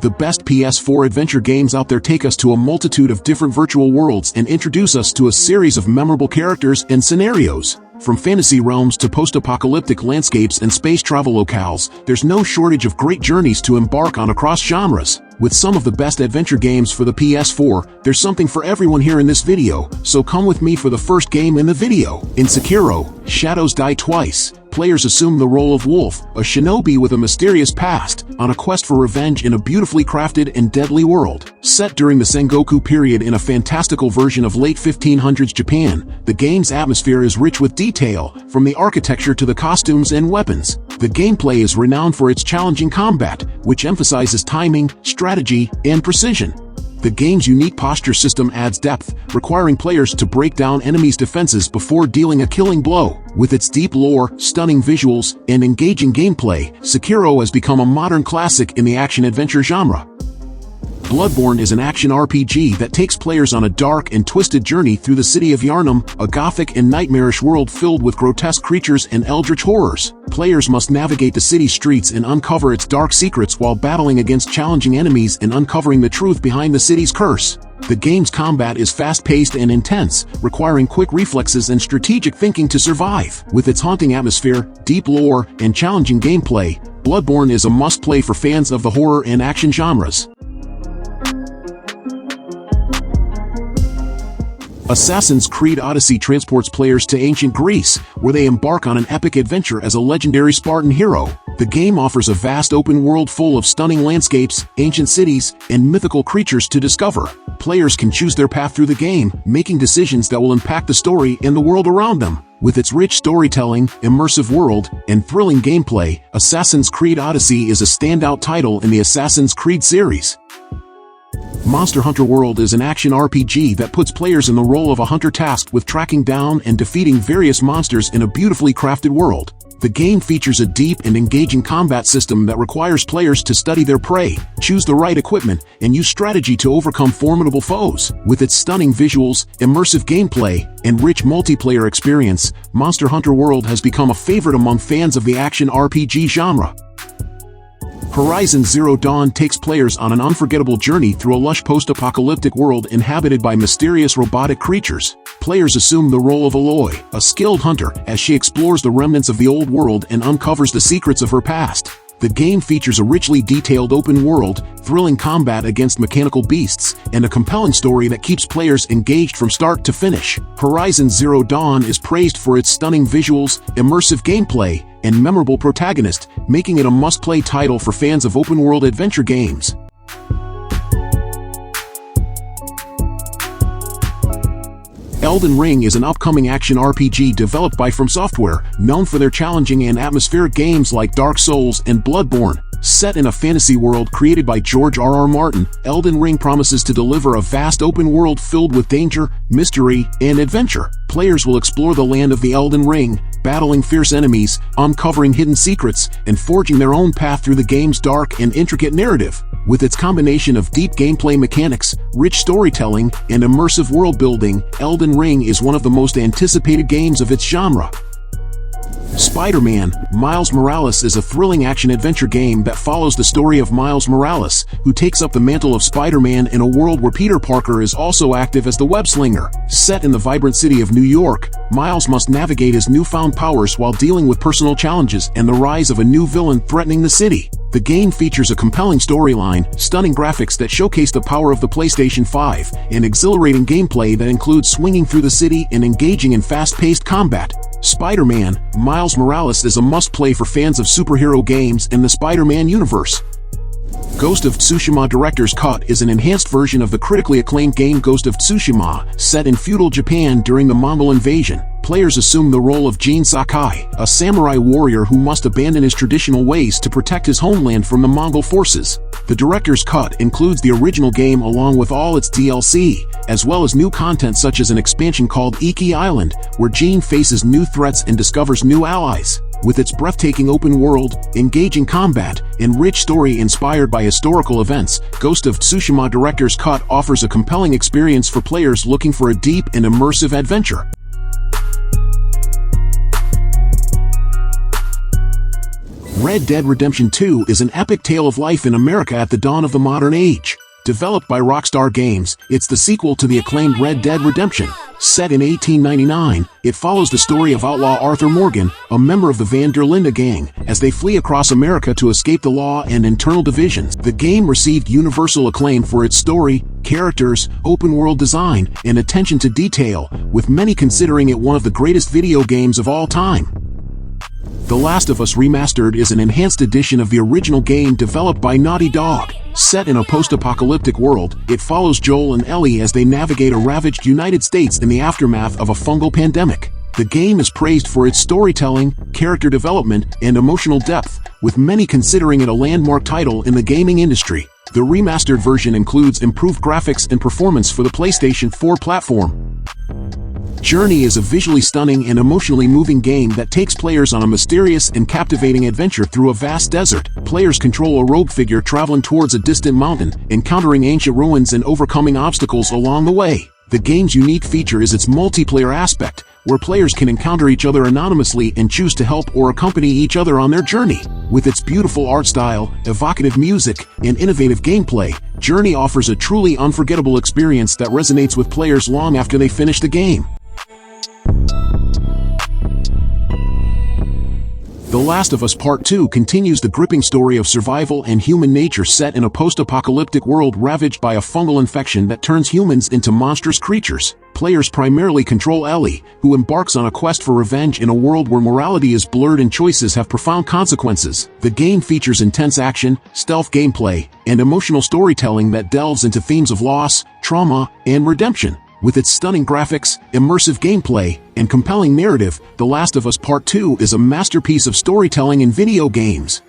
The best PS4 adventure games out there take us to a multitude of different virtual worlds and introduce us to a series of memorable characters and scenarios. From fantasy realms to post-apocalyptic landscapes and space travel locales, there's no shortage of great journeys to embark on across genres. With some of the best adventure games for the PS4, there's something for everyone here in this video, so come with me for the first game in the video. In Sekiro, Shadows Die Twice, players assume the role of Wolf, a shinobi with a mysterious past, on a quest for revenge in a beautifully crafted and deadly world. Set during the Sengoku period in a fantastical version of late 1500s Japan, the game's atmosphere is rich with detail, from the architecture to the costumes and weapons. The gameplay is renowned for its challenging combat, which emphasizes timing, strategy, and precision. The game's unique posture system adds depth, requiring players to break down enemies' defenses before dealing a killing blow. With its deep lore, stunning visuals, and engaging gameplay, Sekiro has become a modern classic in the action-adventure genre. Bloodborne is an action RPG that takes players on a dark and twisted journey through the city of Yharnam, a gothic and nightmarish world filled with grotesque creatures and eldritch horrors. Players must navigate the city streets and uncover its dark secrets while battling against challenging enemies and uncovering the truth behind the city's curse. The game's combat is fast-paced and intense, requiring quick reflexes and strategic thinking to survive. With its haunting atmosphere, deep lore, and challenging gameplay, Bloodborne is a must-play for fans of the horror and action genres. Assassin's Creed Odyssey transports players to ancient Greece, where they embark on an epic adventure as a legendary Spartan hero. The game offers a vast open world full of stunning landscapes, ancient cities, and mythical creatures to discover. Players can choose their path through the game, making decisions that will impact the story and the world around them. With its rich storytelling, immersive world, and thrilling gameplay, Assassin's Creed Odyssey is a standout title in the Assassin's Creed series. Monster Hunter World is an action RPG that puts players in the role of a hunter tasked with tracking down and defeating various monsters in a beautifully crafted world. The game features a deep and engaging combat system that requires players to study their prey, choose the right equipment, and use strategy to overcome formidable foes. With its stunning visuals, immersive gameplay, and rich multiplayer experience, Monster Hunter World has become a favorite among fans of the action RPG genre. Horizon Zero Dawn takes players on an unforgettable journey through a lush post-apocalyptic world inhabited by mysterious robotic creatures. Players assume the role of Aloy, a skilled hunter, as she explores the remnants of the old world and uncovers the secrets of her past. The game features a richly detailed open world, thrilling combat against mechanical beasts, and a compelling story that keeps players engaged from start to finish. Horizon Zero Dawn is praised for its stunning visuals, immersive gameplay, and memorable protagonist, making it a must-play title for fans of open-world adventure games. Elden Ring is an upcoming action RPG developed by From Software, known for their challenging and atmospheric games like Dark Souls and Bloodborne. Set in a fantasy world created by George R.R. Martin, Elden Ring promises to deliver a vast open world filled with danger, mystery, and adventure. Players will explore the land of the Elden Ring, battling fierce enemies, uncovering hidden secrets, and forging their own path through the game's dark and intricate narrative. With its combination of deep gameplay mechanics, rich storytelling, and immersive world-building, Elden Ring is one of the most anticipated games of its genre. Spider-Man: Miles Morales is a thrilling action-adventure game that follows the story of Miles Morales, who takes up the mantle of Spider-Man in a world where Peter Parker is also active as the web-slinger. Set in the vibrant city of New York, Miles must navigate his newfound powers while dealing with personal challenges and the rise of a new villain threatening the city. The game features a compelling storyline, stunning graphics that showcase the power of the PlayStation 5, and exhilarating gameplay that includes swinging through the city and engaging in fast-paced combat. Spider-Man: Miles Morales is a must-play for fans of superhero games and the Spider-Man universe. Ghost of Tsushima Director's Cut is an enhanced version of the critically acclaimed game Ghost of Tsushima, set in feudal Japan during the Mongol invasion. Players assume the role of Jin Sakai, a samurai warrior who must abandon his traditional ways to protect his homeland from the Mongol forces. The Director's Cut includes the original game along with all its DLC, as well as new content such as an expansion called Iki Island, where Jin faces new threats and discovers new allies. With its breathtaking open world, engaging combat, and rich story inspired by historical events, Ghost of Tsushima Director's Cut offers a compelling experience for players looking for a deep and immersive adventure. Red Dead Redemption 2 is an epic tale of life in America at the dawn of the modern age. Developed by Rockstar Games, it's the sequel to the acclaimed Red Dead Redemption. Set in 1899, it follows the story of outlaw Arthur Morgan, a member of the Van der Linde gang, as they flee across America to escape the law and internal divisions. The game received universal acclaim for its story, characters, open-world design, and attention to detail, with many considering it one of the greatest video games of all time. The Last of Us Remastered is an enhanced edition of the original game developed by Naughty Dog. Set in a post-apocalyptic world, it follows Joel and Ellie as they navigate a ravaged United States in the aftermath of a fungal pandemic. The game is praised for its storytelling, character development, and emotional depth, with many considering it a landmark title in the gaming industry. The remastered version includes improved graphics and performance for the PlayStation 4 platform. Journey is a visually stunning and emotionally moving game that takes players on a mysterious and captivating adventure through a vast desert. Players control a rogue figure traveling towards a distant mountain, encountering ancient ruins and overcoming obstacles along the way. The game's unique feature is its multiplayer aspect, where players can encounter each other anonymously and choose to help or accompany each other on their journey. With its beautiful art style, evocative music, and innovative gameplay, Journey offers a truly unforgettable experience that resonates with players long after they finish the game. The Last of Us Part 2 continues the gripping story of survival and human nature set in a post-apocalyptic world ravaged by a fungal infection that turns humans into monstrous creatures. Players primarily control Ellie, who embarks on a quest for revenge in a world where morality is blurred and choices have profound consequences. The game features intense action, stealth gameplay, and emotional storytelling that delves into themes of loss, trauma, and redemption. With its stunning graphics, immersive gameplay, and compelling narrative, The Last of Us Part 2 is a masterpiece of storytelling in video games.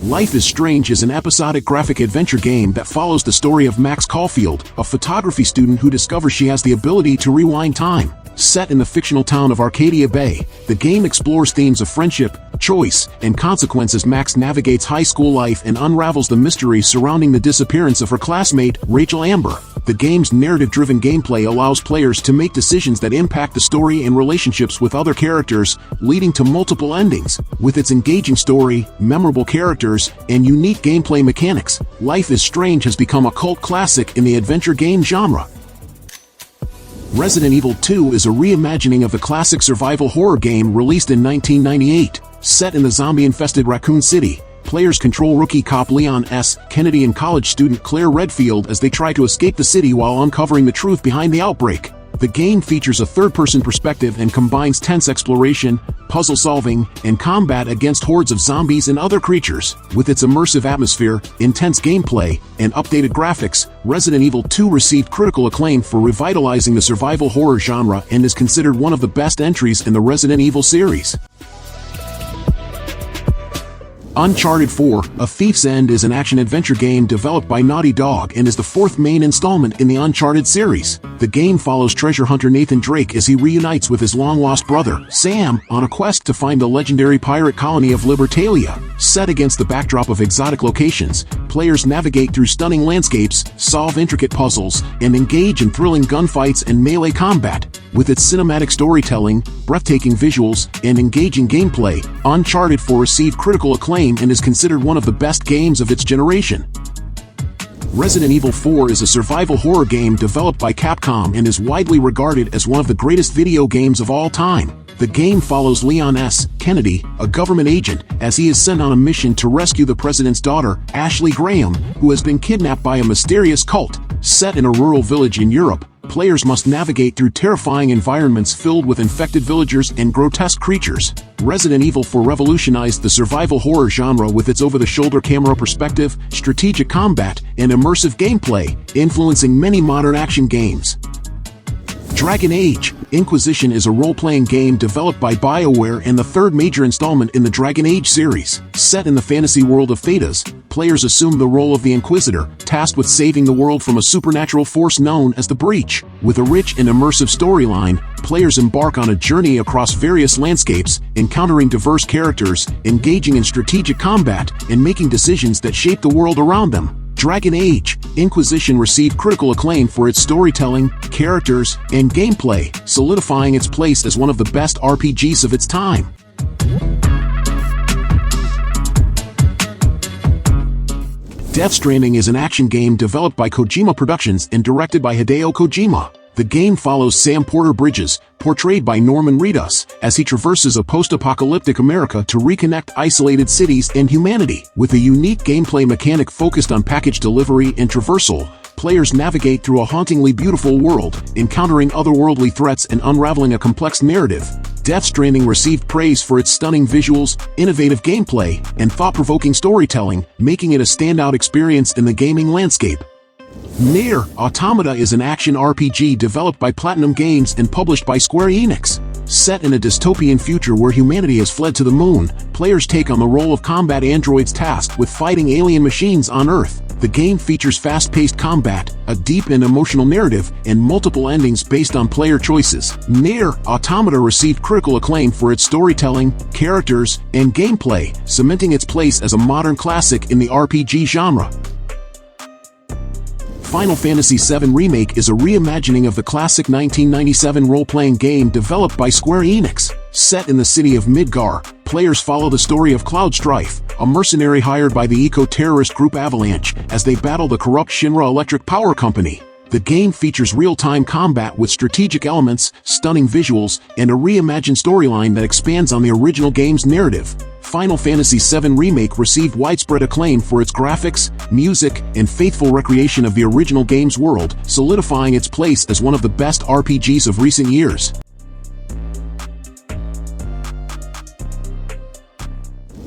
Life is Strange is an episodic graphic adventure game that follows the story of Max Caulfield, a photography student who discovers she has the ability to rewind time. Set in the fictional town of Arcadia Bay, the game explores themes of friendship, choice, and consequence as Max navigates high school life and unravels the mysteries surrounding the disappearance of her classmate, Rachel Amber. The game's narrative-driven gameplay allows players to make decisions that impact the story and relationships with other characters, leading to multiple endings. With its engaging story, memorable characters, and unique gameplay mechanics, Life is Strange has become a cult classic in the adventure game genre. Resident Evil 2 is a reimagining of the classic survival horror game released in 1998. Set in the zombie-infested Raccoon City, players control rookie cop Leon S. Kennedy and college student Claire Redfield as they try to escape the city while uncovering the truth behind the outbreak. The game features a third-person perspective and combines tense exploration, puzzle solving, and combat against hordes of zombies and other creatures. With its immersive atmosphere, intense gameplay, and updated graphics, Resident Evil 2 received critical acclaim for revitalizing the survival horror genre and is considered one of the best entries in the Resident Evil series. Uncharted 4: A Thief's End is an action-adventure game developed by Naughty Dog and is the fourth main installment in the Uncharted series. The game follows treasure hunter Nathan Drake as he reunites with his long-lost brother, Sam, on a quest to find the legendary pirate colony of Libertalia. Set against the backdrop of exotic locations, players navigate through stunning landscapes, solve intricate puzzles, and engage in thrilling gunfights and melee combat. With its cinematic storytelling, breathtaking visuals, and engaging gameplay, Uncharted 4 received critical acclaim and is considered one of the best games of its generation. Resident Evil 4 is a survival horror game developed by Capcom and is widely regarded as one of the greatest video games of all time. The game follows Leon S. Kennedy, a government agent, as he is sent on a mission to rescue the president's daughter, Ashley Graham, who has been kidnapped by a mysterious cult. Set in a rural village in Europe, players must navigate through terrifying environments filled with infected villagers and grotesque creatures. Resident Evil 4 revolutionized the survival horror genre with its over-the-shoulder camera perspective, strategic combat, and immersive gameplay, influencing many modern action games. Dragon Age: Inquisition is a role-playing game developed by BioWare and the third major installment in the Dragon Age series. Set in the fantasy world of Thedas, players assume the role of the Inquisitor, tasked with saving the world from a supernatural force known as the Breach. With a rich and immersive storyline, players embark on a journey across various landscapes, encountering diverse characters, engaging in strategic combat, and making decisions that shape the world around them. Dragon Age: Inquisition received critical acclaim for its storytelling, characters, and gameplay, solidifying its place as one of the best RPGs of its time. Death Stranding is an action game developed by Kojima Productions and directed by Hideo Kojima. The game follows Sam Porter Bridges, portrayed by Norman Reedus, as he traverses a post-apocalyptic America to reconnect isolated cities and humanity. With a unique gameplay mechanic focused on package delivery and traversal, players navigate through a hauntingly beautiful world, encountering otherworldly threats and unraveling a complex narrative. Death Stranding received praise for its stunning visuals, innovative gameplay, and thought-provoking storytelling, making it a standout experience in the gaming landscape. NieR: Automata is an action RPG developed by Platinum Games and published by Square Enix. Set in a dystopian future where humanity has fled to the moon, players take on the role of combat androids tasked with fighting alien machines on Earth. The game features fast-paced combat, a deep and emotional narrative, and multiple endings based on player choices. NieR: Automata received critical acclaim for its storytelling, characters, and gameplay, cementing its place as a modern classic in the RPG genre. Final Fantasy VII Remake is a reimagining of the classic 1997 role-playing game developed by Square Enix. Set in the city of Midgar, players follow the story of Cloud Strife, a mercenary hired by the eco-terrorist group Avalanche, as they battle the corrupt Shinra Electric Power Company. The game features real-time combat with strategic elements, stunning visuals, and a reimagined storyline that expands on the original game's narrative. Final Fantasy VII Remake received widespread acclaim for its graphics, music, and faithful recreation of the original game's world, solidifying its place as one of the best RPGs of recent years.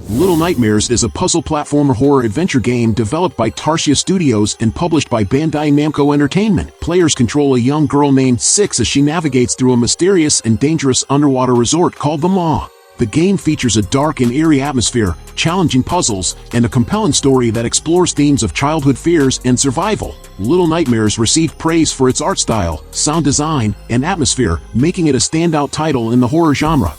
Little Nightmares is a puzzle platformer horror adventure game developed by Tarsier Studios and published by Bandai Namco Entertainment. Players control a young girl named Six as she navigates through a mysterious and dangerous underwater resort called the Maw. The game features a dark and eerie atmosphere, challenging puzzles, and a compelling story that explores themes of childhood fears and survival. Little Nightmares received praise for its art style, sound design, and atmosphere, making it a standout title in the horror genre.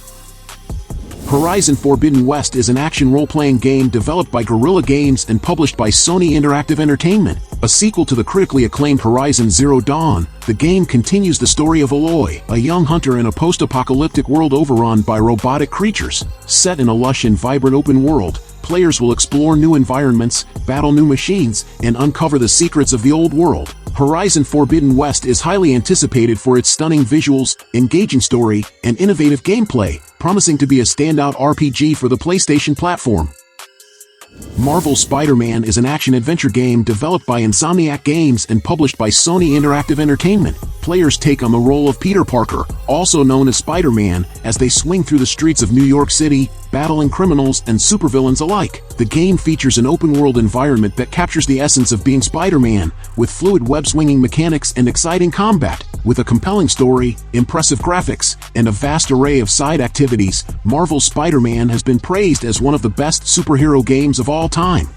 Horizon Forbidden West is an action role-playing game developed by Guerrilla Games and published by Sony Interactive Entertainment. A sequel to the critically acclaimed Horizon Zero Dawn, the game continues the story of Aloy, a young hunter in a post-apocalyptic world overrun by robotic creatures. Set in a lush and vibrant open world, players will explore new environments, battle new machines, and uncover the secrets of the old world. Horizon Forbidden West is highly anticipated for its stunning visuals, engaging story, and innovative gameplay, promising to be a standout RPG for the PlayStation platform. Marvel's Spider-Man is an action-adventure game developed by Insomniac Games and published by Sony Interactive Entertainment. Players take on the role of Peter Parker, also known as Spider-Man, as they swing through the streets of New York City, battling criminals and supervillains alike. The game features an open-world environment that captures the essence of being Spider-Man, with fluid web-swinging mechanics and exciting combat. With a compelling story, impressive graphics, and a vast array of side activities, Marvel's Spider-Man has been praised as one of the best superhero games of all time.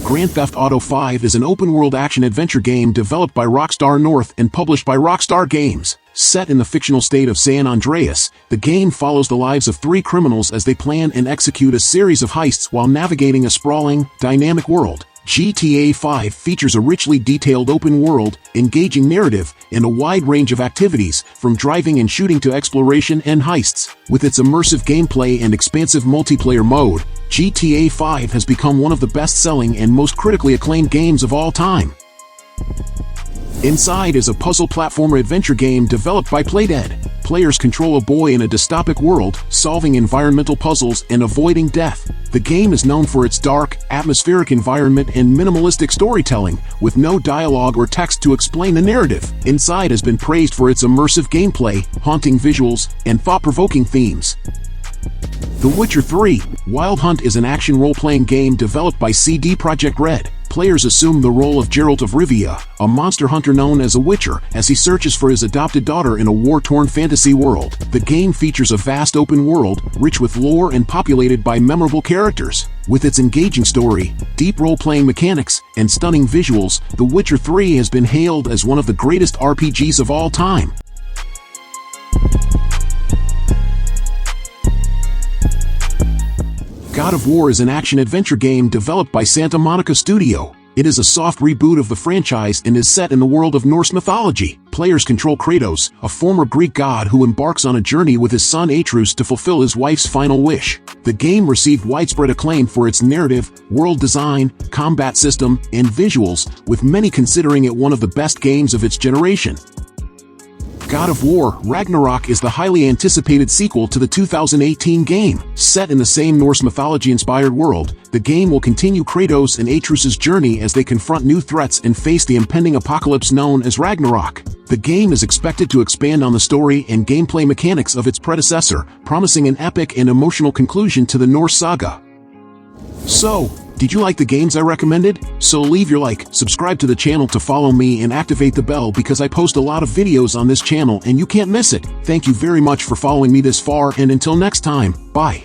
Grand Theft Auto V is an open-world action-adventure game developed by Rockstar North and published by Rockstar Games. Set in the fictional state of San Andreas, the game follows the lives of three criminals as they plan and execute a series of heists while navigating a sprawling, dynamic world. GTA 5 features a richly detailed open world, engaging narrative, and a wide range of activities, from driving and shooting to exploration and heists. With its immersive gameplay and expansive multiplayer mode, GTA 5 has become one of the best-selling and most critically acclaimed games of all time. Inside is a puzzle platformer adventure game developed by Playdead. Players control a boy in a dystopic world, solving environmental puzzles and avoiding death. The game is known for its dark, atmospheric environment and minimalistic storytelling, with no dialogue or text to explain the narrative. Inside has been praised for its immersive gameplay, haunting visuals, and thought-provoking themes. The Witcher 3: Wild Hunt is an action role-playing game developed by CD Projekt Red. Players assume the role of Geralt of Rivia, a monster hunter known as a Witcher, as he searches for his adopted daughter in a war-torn fantasy world. The game features a vast open world, rich with lore and populated by memorable characters. With its engaging story, deep role-playing mechanics, and stunning visuals, The Witcher 3 has been hailed as one of the greatest RPGs of all time. God of War is an action-adventure game developed by Santa Monica Studio. It is a soft reboot of the franchise and is set in the world of Norse mythology. players control Kratos, a former Greek god who embarks on a journey with his son Atreus to fulfill his wife's final wish. The game received widespread acclaim for its narrative, world design, combat system, and visuals, with many considering it one of the best games of its generation. God of War Ragnarok is the highly anticipated sequel to the 2018 game. Set in the same Norse mythology-inspired world, the game will continue Kratos and Atreus' journey as they confront new threats and face the impending apocalypse known as Ragnarok. The game is expected to expand on the story and gameplay mechanics of its predecessor, promising an epic and emotional conclusion to the Norse saga. So, did you like the games I recommended? So leave your like, subscribe to the channel to follow me, and activate the bell because I post a lot of videos on this channel and you can't miss it. Thank you very much for following me this far, and until next time, bye.